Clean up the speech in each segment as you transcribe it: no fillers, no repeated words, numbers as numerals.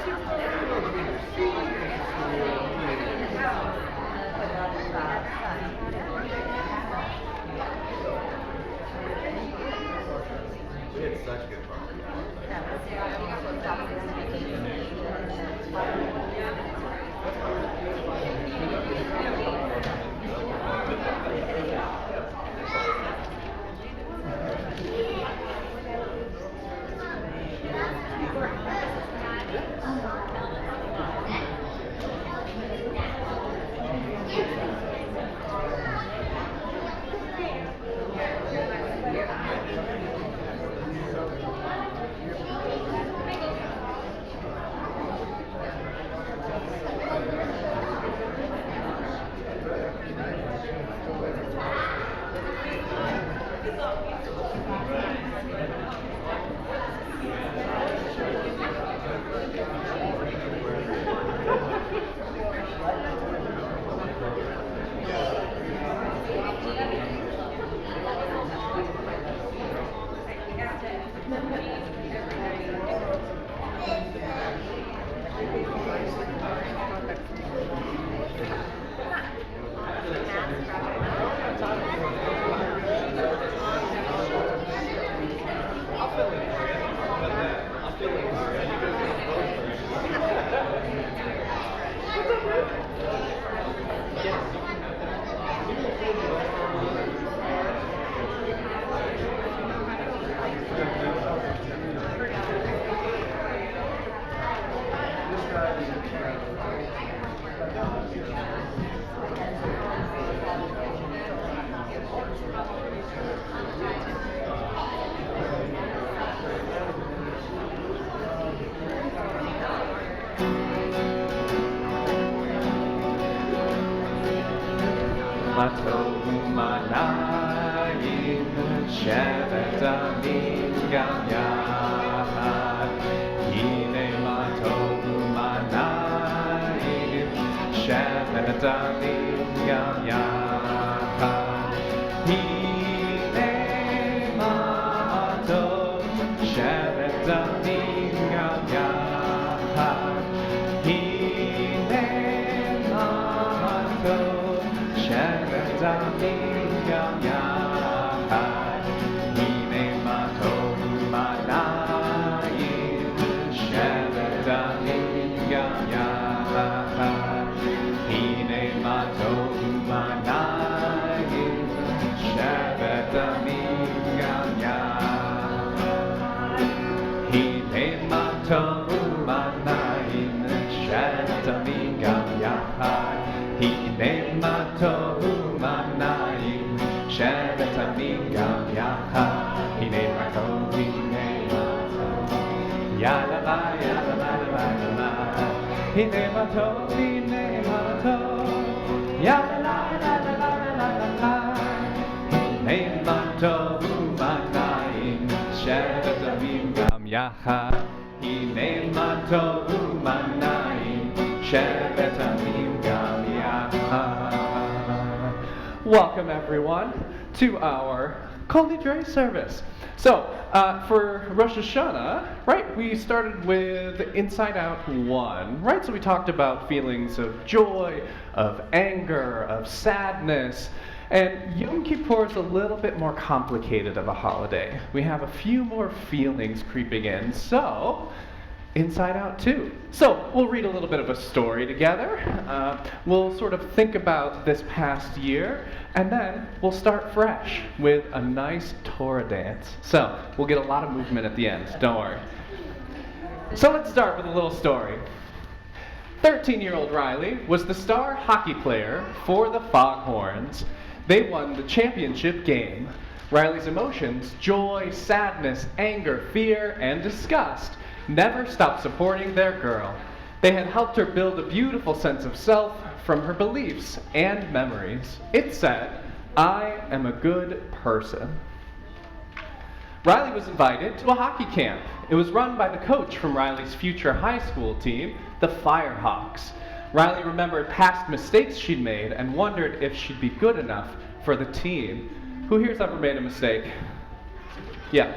We had such good fun. Welcome everyone to our Kol Nidrei Service. So for Rosh Hashanah, right, we started with Inside Out 1, right? So we talked about feelings of joy, of anger, of sadness. And Yom Kippur is a little bit more complicated of a holiday. We have a few more feelings creeping in. So Inside Out 2. So we'll read a little bit of a story together. We'll sort of think about this past year, and then we'll start fresh with a nice Torah dance. So we'll get a lot of movement at the end, don't worry. So let's start with a little story. 13-year-old Riley was the star hockey player for the Foghorns. They won the championship game. Riley's emotions, joy, sadness, anger, fear, and disgust, never stopped supporting their girl. They had helped her build a beautiful sense of self from her beliefs and memories. It said, "I am a good person." Riley was invited to a hockey camp. It was run by the coach from Riley's future high school team, the Firehawks. Riley remembered past mistakes she'd made and wondered if she'd be good enough for the team. Who here's ever made a mistake? Yeah.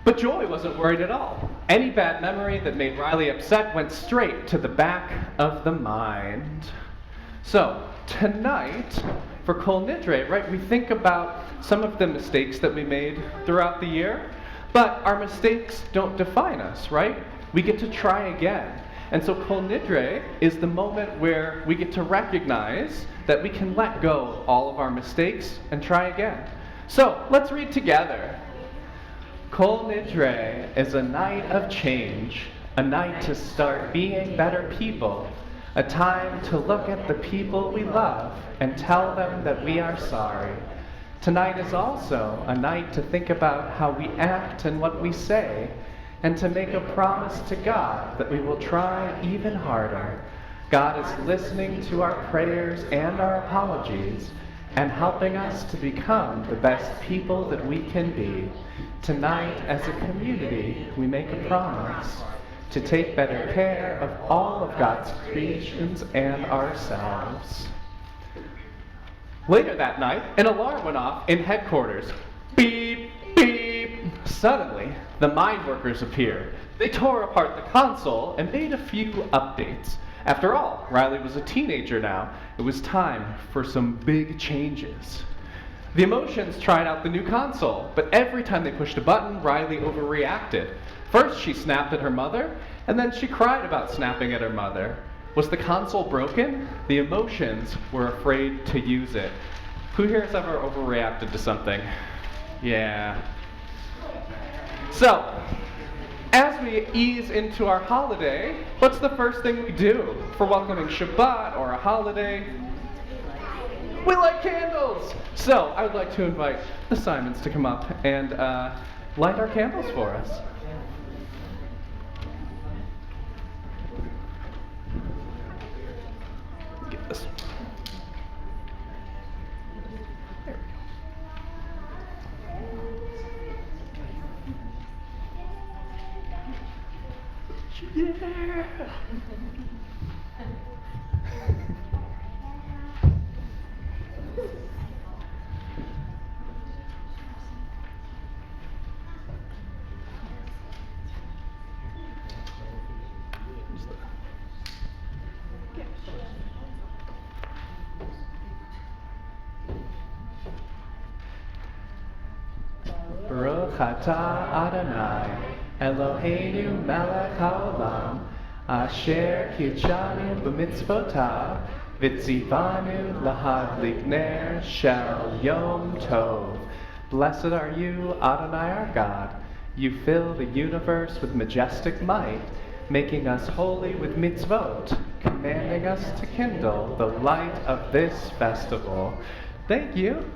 But Joy wasn't worried at all. Any bad memory that made Riley upset went straight to the back of the mind. So, tonight, for Kol Nidrei, right, we think about some of the mistakes that we made throughout the year, but our mistakes don't define us, right? We get to try again. And so Kol Nidrei is the moment where we get to recognize that we can let go of all of our mistakes and try again. So, let's read together. Kol Nidrei is a night of change, a night to start being better people, a time to look at the people we love and tell them that we are sorry. Tonight is also a night to think about how we act and what we say, and to make a promise to God that we will try even harder. God is listening to our prayers and our apologies, and helping us to become the best people that we can be. Tonight, as a community, we make a promise to take better care of all of God's creations and ourselves. Later that night, an alarm went off in headquarters. Beep, beep. Suddenly, the mine workers appeared. They tore apart the console and made a few updates. After all, Riley was a teenager now. It was time for some big changes. The emotions tried out the new console, but every time they pushed a button, Riley overreacted. First, she snapped at her mother, and then she cried about snapping at her mother. Was the console broken? The emotions were afraid to use it. Who here has ever overreacted to something? Yeah. So, as we ease into our holiday, what's the first thing we do for welcoming Shabbat or a holiday? We light candles! So, I would like to invite the Simons to come up and light our candles for us. Get this. There we go. Yeah! Baruch atah Adonai, Eloheinu melech haolam, asher kitshanu b'mitzvotav, v'tzivanu lahadlik ner shel Yom Tov. Blessed are you, Adonai our God. You fill the universe with majestic might, making us holy with mitzvot, commanding us to kindle the light of this festival. Thank you.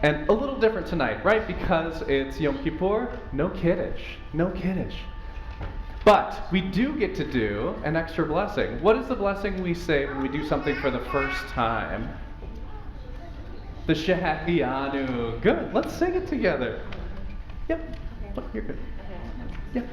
And a little different tonight, right? Because it's Yom Kippur, no kiddush, no kiddush. But we do get to do an extra blessing. What is the blessing we say when we do something for the first time? The Shehachianu. Good, let's sing it together. Yep, look, you're good. Yep.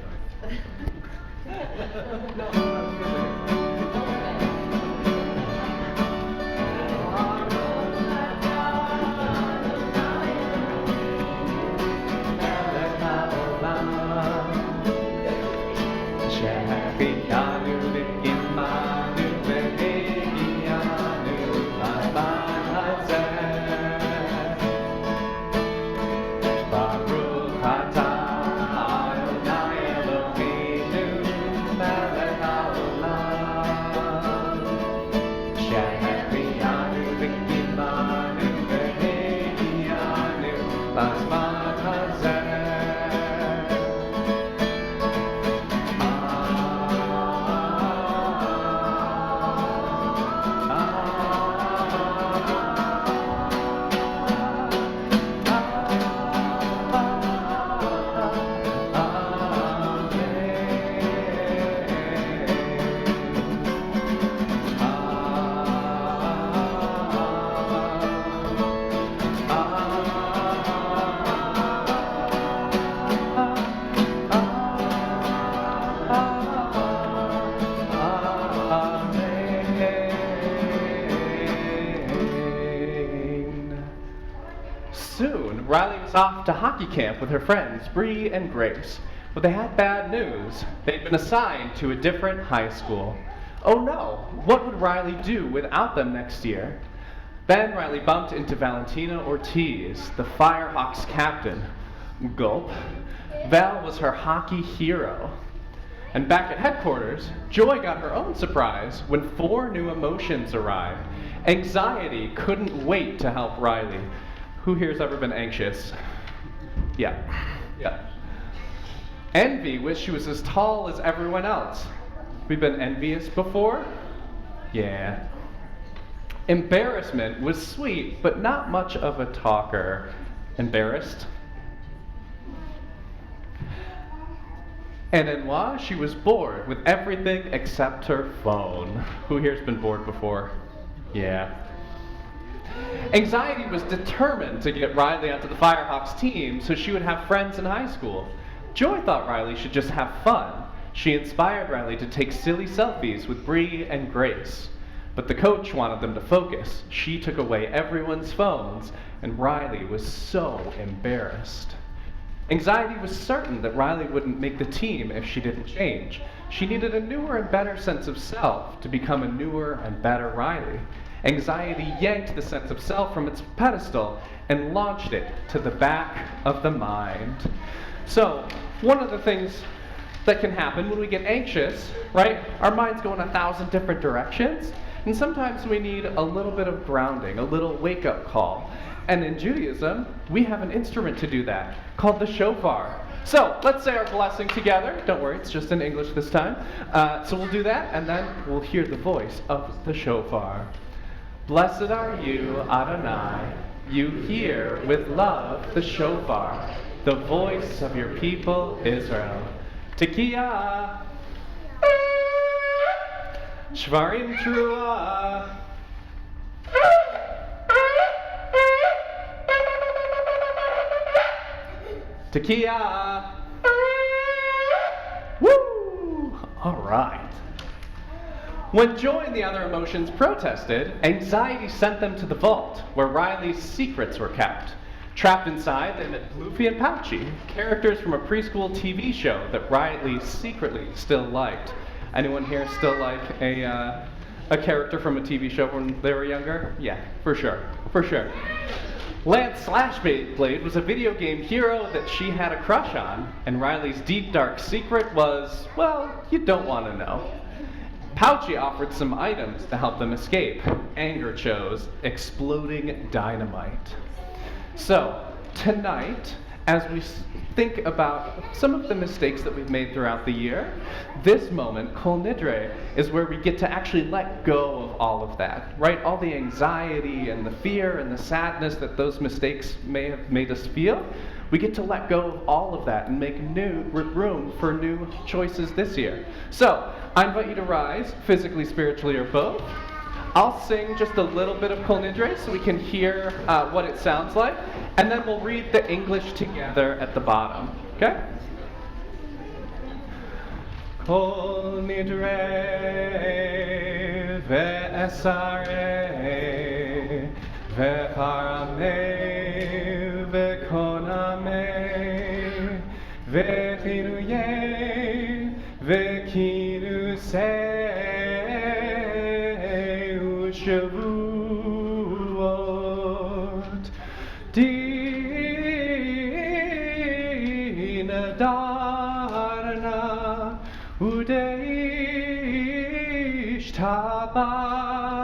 Riley was off to hockey camp with her friends, Bree and Grace. But they had bad news. They'd been assigned to a different high school. Oh no, what would Riley do without them next year? Then Riley bumped into Valentina Ortiz, the Firehawks captain. Gulp. Val was her hockey hero. And back at headquarters, Joy got her own surprise when 4 new emotions arrived. Anxiety couldn't wait to help Riley. Who here's ever been anxious? Yeah. Envy wished she was as tall as everyone else. We've been envious before? Yeah. Embarrassment was sweet, but not much of a talker. Embarrassed? And Enoi, she was bored with everything except her phone. Who here's been bored before? Yeah. Anxiety was determined to get Riley onto the Firehawks team so she would have friends in high school. Joy thought Riley should just have fun. She inspired Riley to take silly selfies with Bree and Grace. But the coach wanted them to focus. She took away everyone's phones, and Riley was so embarrassed. Anxiety was certain that Riley wouldn't make the team if she didn't change. She needed a newer and better sense of self to become a newer and better Riley. Anxiety yanked the sense of self from its pedestal and launched it to the back of the mind. So, one of the things that can happen when we get anxious, right? Our minds go in 1,000 different directions, and sometimes we need a little bit of grounding, a little wake-up call. And in Judaism, we have an instrument to do that, called the shofar. So, let's say our blessing together. Don't worry, it's just in English this time. So we'll do that, and then we'll hear the voice of the shofar. Blessed are you, Adonai. You hear with love the shofar, the voice of your people Israel. Tekiah, Shvarim Trua, Tekiah. Woo! All right. When Joy and the other emotions protested, anxiety sent them to the vault, where Riley's secrets were kept. Trapped inside, they met Bloofy and Pouchy, characters from a preschool TV show that Riley secretly still liked. Anyone here still like a character from a TV show when they were younger? Yeah, for sure. Lance Slashblade was a video game hero that she had a crush on, and Riley's deep, dark secret was, well, you don't want to know. Pouchy offered some items to help them escape. Anger chose exploding dynamite. So, tonight, as we think about some of the mistakes that we've made throughout the year, this moment, Kol Nidrei, is where we get to actually let go of all of that, right? All the anxiety and the fear and the sadness that those mistakes may have made us feel. We get to let go of all of that and make room for new choices this year. So, I invite you to rise, physically, spiritually, or both. I'll sing just a little bit of Kol Nidrei so we can hear what it sounds like, and then we'll read the English together at the bottom, okay? Kol Nidrei ve'esarei ve'charamei ve'konamei ve'chiruyei ve'kirusei Shavuot Dina Darna Udeish Tabana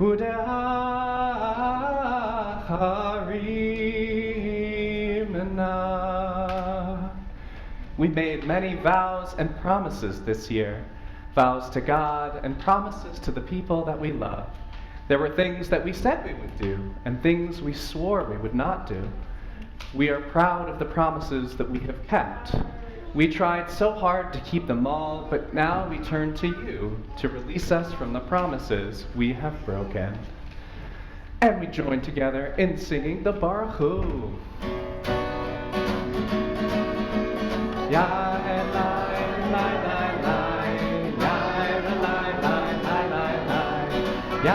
Udacharimna. We made many vows and promises this year. Vows to God and promises to the people that we love. There were things that we said we would do and things we swore we would not do. We are proud of the promises that we have kept. We tried so hard to keep them all, but now we turn to you to release us from the promises we have broken. And we join together in singing the Baruch Hu. Ya Elai, Elai, Elai. Ya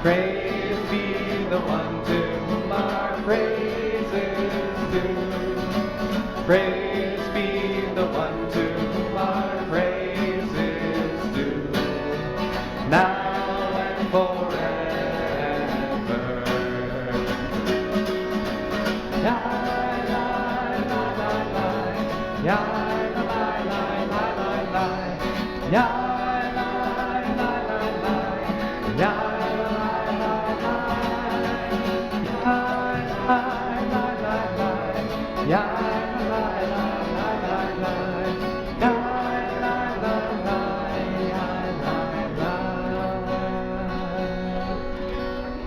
Praise be the one to whom our praise is due. Praise be the one to whom our praise is due. Now and forever. Ya la la la la. Ya la la la la la. Ya.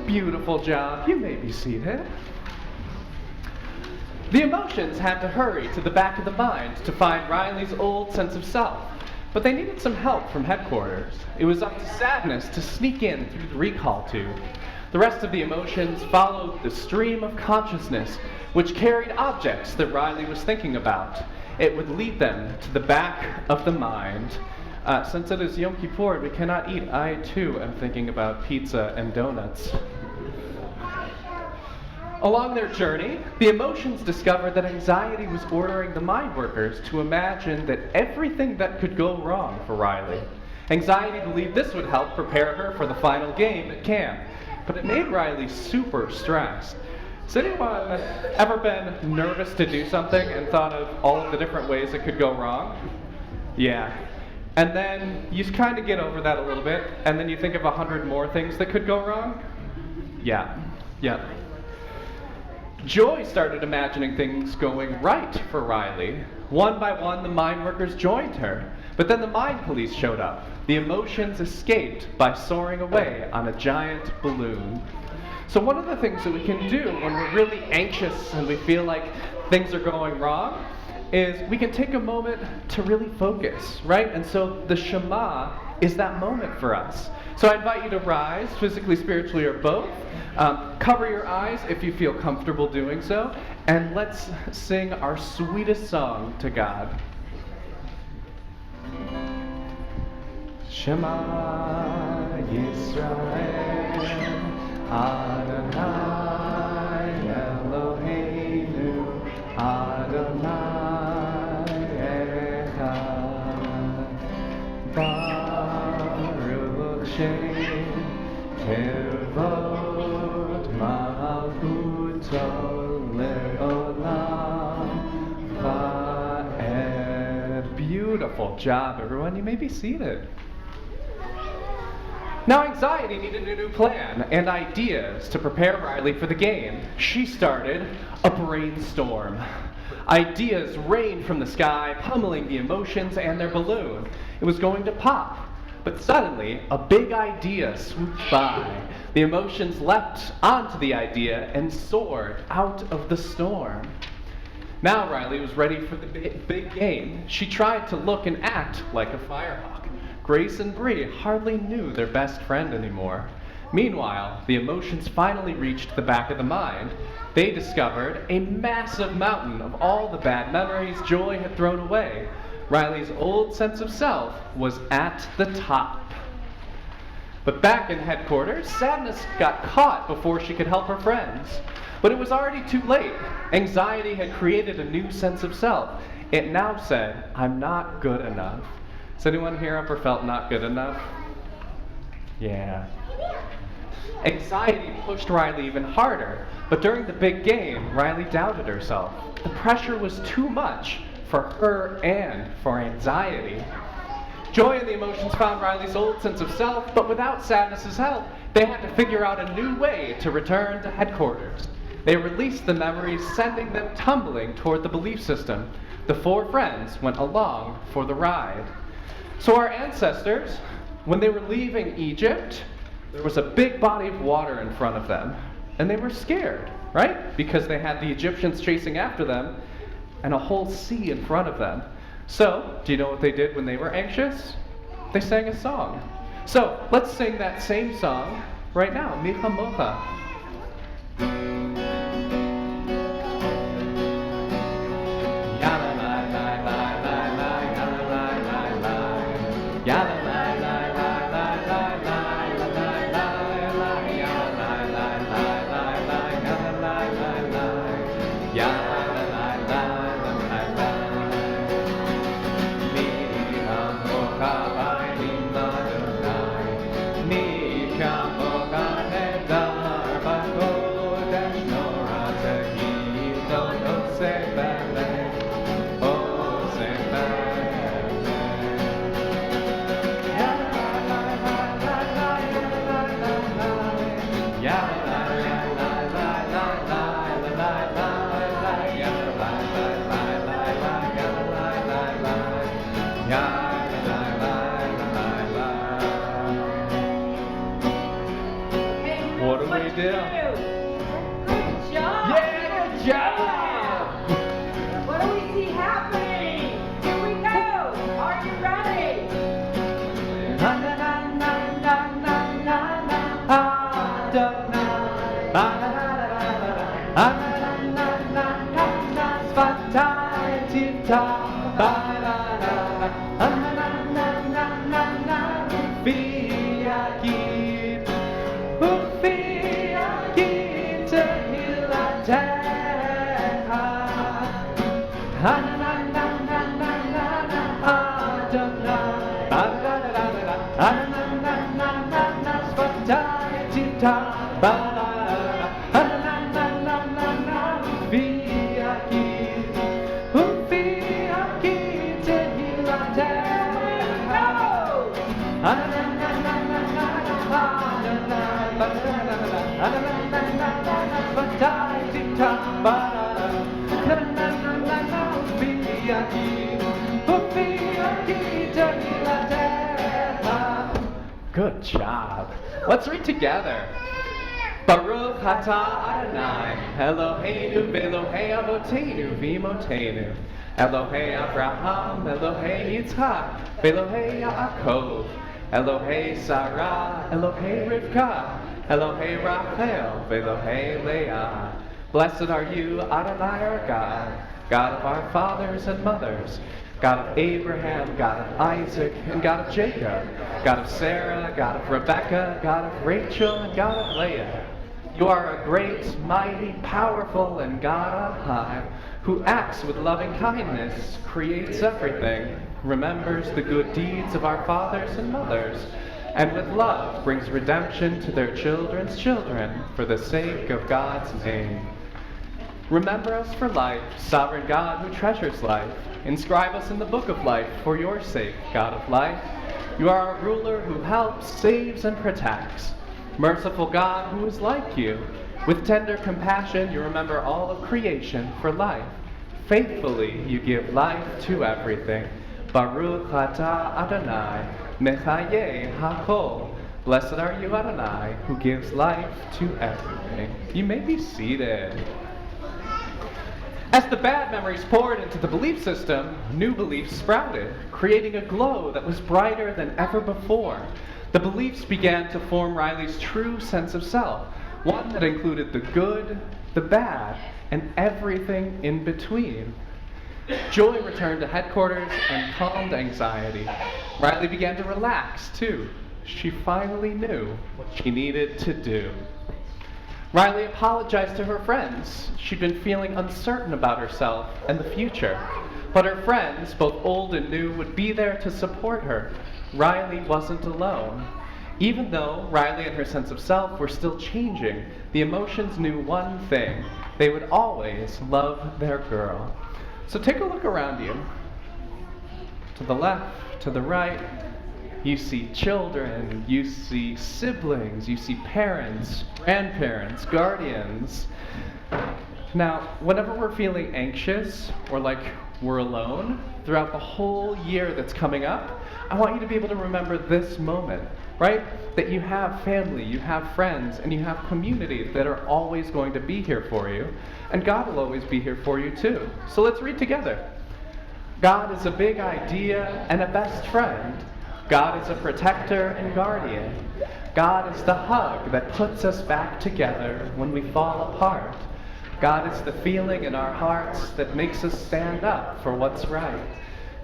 Beautiful job. You may be seated. The emotions had to hurry to the back of the mind to find Riley's old sense of self, but they needed some help from headquarters. It was up to sadness to sneak in through the recall tube. The rest of the emotions followed the stream of consciousness, which carried objects that Riley was thinking about. It would lead them to the back of the mind. Since it is Yom Kippur, we cannot eat. I, too, am thinking about pizza and donuts. Along their journey, the emotions discovered that anxiety was ordering the mind workers to imagine that everything that could go wrong for Riley. Anxiety believed this would help prepare her for the final game at camp, but it made Riley super stressed. Has anyone ever been nervous to do something and thought of all of the different ways it could go wrong? Yeah. And then you kind of get over that a little bit, and then you think of 100 more things that could go wrong? Yeah. Joy started imagining things going right for Riley. One by one, the mind workers joined her. But then the mind police showed up. The emotions escaped by soaring away on a giant balloon. So one of the things that we can do when we're really anxious and we feel like things are going wrong is we can take a moment to really focus, right? And so the Shema is that moment for us. So I invite you to rise, physically, spiritually, or both. Cover your eyes if you feel comfortable doing so, and let's sing our sweetest song to God. Shema Yisrael, Adonai Eloheinu, Adonai Echad, Baruch Shem Kevod Malchuto Le'olam Va'ed. Beautiful job, everyone. You may be seated. Now, anxiety needed a new plan and ideas to prepare Riley for the game. She started a brainstorm. Ideas rained from the sky, pummeling the emotions and their balloon. It was going to pop. But suddenly, a big idea swooped by. The emotions leapt onto the idea and soared out of the storm. Now Riley was ready for the big game. She tried to look and act like a firehawk. Grace and Bree hardly knew their best friend anymore. Meanwhile, the emotions finally reached the back of the mind. They discovered a massive mountain of all the bad memories Joy had thrown away. Riley's old sense of self was at the top. But back in headquarters, sadness got caught before she could help her friends. But it was already too late. Anxiety had created a new sense of self. It now said, "I'm not good enough." Has anyone here ever felt not good enough? Yeah. Anxiety pushed Riley even harder, but during the big game, Riley doubted herself. The pressure was too much for her and for anxiety. Joy and the emotions found Riley's old sense of self, but without sadness's help, they had to figure out a new way to return to headquarters. They released the memories, sending them tumbling toward the belief system. The four friends went along for the ride. So our ancestors, when they were leaving Egypt, there was a big body of water in front of them, and they were scared, right? Because they had the Egyptians chasing after them and a whole sea in front of them. So, do you know what they did when they were anxious? They sang a song. So, let's sing that same song right now, Micha Mocha. What do we do? Good job! Yeah, good job! What do we see happening? Here we go! Are you ready? Na na na na na na na na Adonai. Na na na na na na na na Sfatai Tivta. Ba na na na na na na na na V'yagid V'yagid Tehilatecha. Na na na na na na na Adonai. Ba na na na na na na na na na Sfatai Tivta. Ba na na na na na na V'yagid V'yagid Tehilatecha. Good job. Let's read together. Baruch atah Adonai, Eloheinu v'Elohei Avotenu v'Imotenu, Elohei Abraham, Elohei Yitzhak, v'Elohei Yaakov, Elohei Sarah, Elohei Rivka, Elohei Rachel, v'Elohei Leah. Blessed are you, Adonai our God, God of our fathers and mothers, God of Abraham, God of Isaac, and God of Jacob, God of Sarah, God of Rebekah, God of Rachel, and God of Leah. You are a great, mighty, powerful, and God on high, who acts with loving kindness, creates everything, remembers the good deeds of our fathers and mothers, and with love brings redemption to their children's children for the sake of God's name. Remember us for life, sovereign God who treasures life. Inscribe us in the book of life for your sake, God of life. You are our ruler who helps, saves, and protects. Merciful God who is like you. With tender compassion you remember all of creation for life. Faithfully you give life to everything. Baruch atah Adonai, Mechaye HaKol. Blessed are you, Adonai, who gives life to everything. You may be seated. As the bad memories poured into the belief system, new beliefs sprouted, creating a glow that was brighter than ever before. The beliefs began to form Riley's true sense of self, one that included the good, the bad, and everything in between. Joy returned to headquarters and calmed anxiety. Riley began to relax, too. She finally knew what she needed to do. Riley apologized to her friends. She'd been feeling uncertain about herself and the future. But her friends, both old and new, would be there to support her. Riley wasn't alone. Even though Riley and her sense of self were still changing, the emotions knew one thing: they would always love their girl. So take a look around you. To the left, to the right, you see children, you see siblings, you see parents, grandparents, guardians. Now, whenever we're feeling anxious or like we're alone throughout the whole year that's coming up, I want you to be able to remember this moment, right? That you have family, you have friends, and you have community that are always going to be here for you. And God will always be here for you too. So let's read together. God is a big idea and a best friend. God is a protector and guardian. God is the hug that puts us back together when we fall apart. God is the feeling in our hearts that makes us stand up for what's right.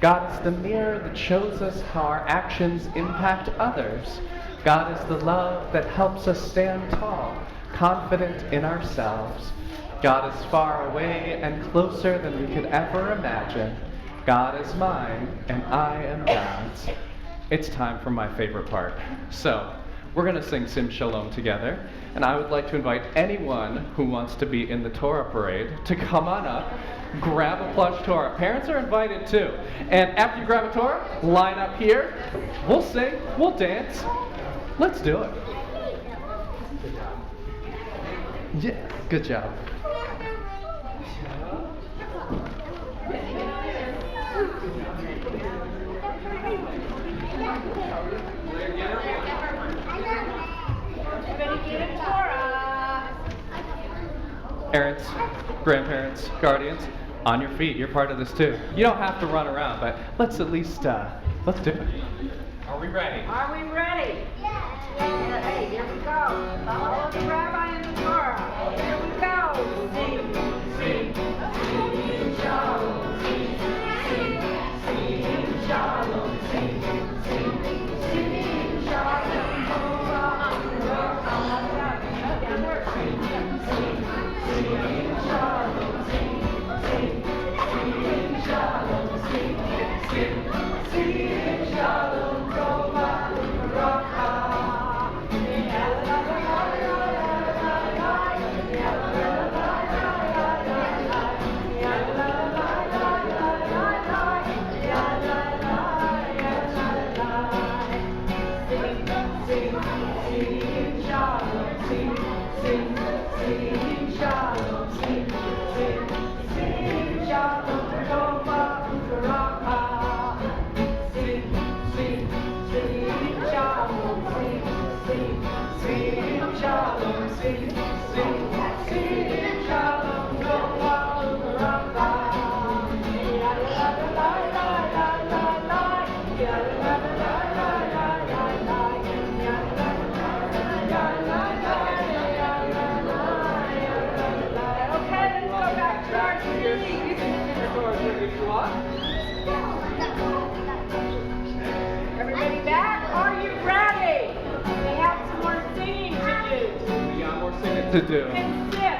God is the mirror that shows us how our actions impact others. God is the love that helps us stand tall, confident in ourselves. God is far away and closer than we could ever imagine. God is mine, and I am God's. It's time for my favorite part. So, we're going to sing Sim Shalom together, and I would like to invite anyone who wants to be in the Torah parade to come on up, grab a plush Torah. Parents are invited too. And after you grab a Torah, line up here. We'll sing, we'll dance. Let's do it. Yeah, good job. Parents, grandparents, guardians, on your feet. You're part of this too. You don't have to run around, but let's at least, let's do it. Are we ready? Are we ready? Yeah. Hey, here we go. Follow the Rabbi in the Torah. Here we go. Sing, sing, sing, shalom, sing, sing, sing, shalom, sing, sing, sing, shalom, Everybody back? Are you ready? We have some more singing to do. We got more singing to do. And sit.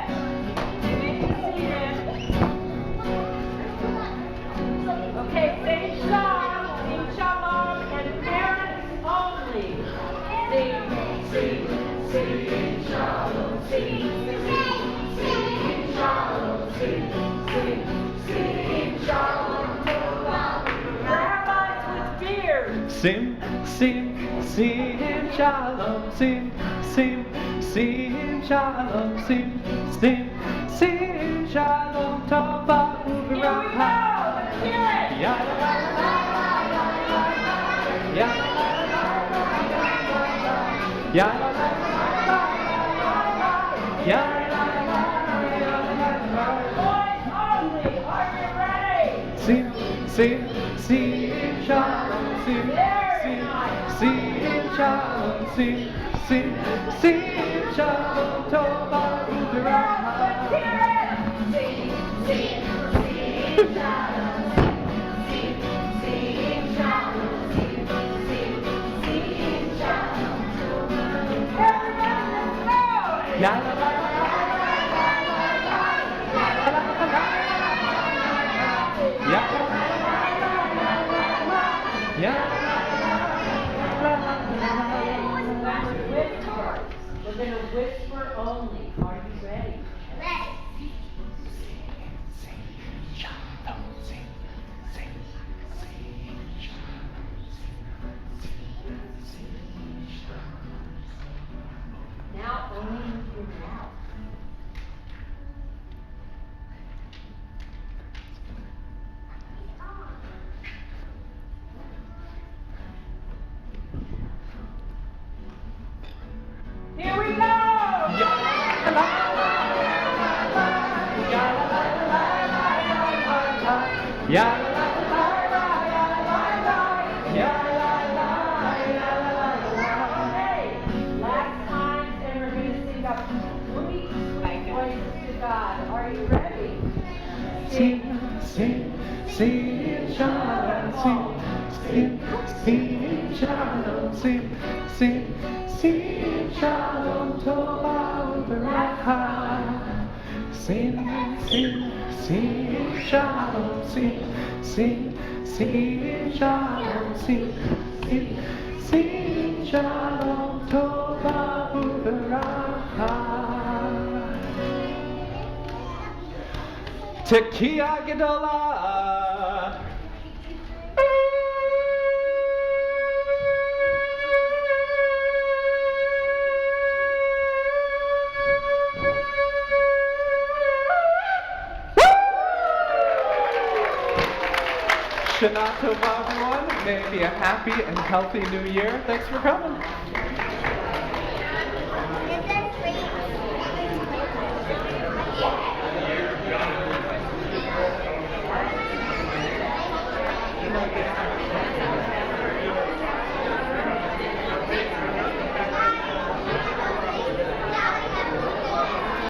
Maybe seated. Okay, sing shalom, and parents only. Sing shalom, sing shalom, sing shalom. Rabbis with beards. Sim, shalom, sim, shalom, sim, shalom, Tovah, Here we go. Let's hear it. Ya la la la la la la, ya la la la la la la, ya la la la la la la, ya la la la la la. Boys only. Are you ready? Sim, shalom, sim, shalom, sim, shalom, Tovah, Let's hear it. Everybody, let's go. ya la la la We're going to whisper only. Are you ready? Now only with your mouth. Ya la la la la ya la la ya la la ya la la la. Okay, last time, and we're going to sing up sweet, sweet praises to God. Are you ready? Sing, sing, sing, Shanah, sing, sing, sing, Shanah, sing, sing, sing, Shalom, Tovah, Beracha. Sing, sing, sing, Shalom, sing, sing, sing, Shalom, sing, sing, sing, Shalom, Tovah, Beracha. Tekiah Gedolah. Shanah Tovah, everyone. May it be a happy and healthy new year. Thanks for coming.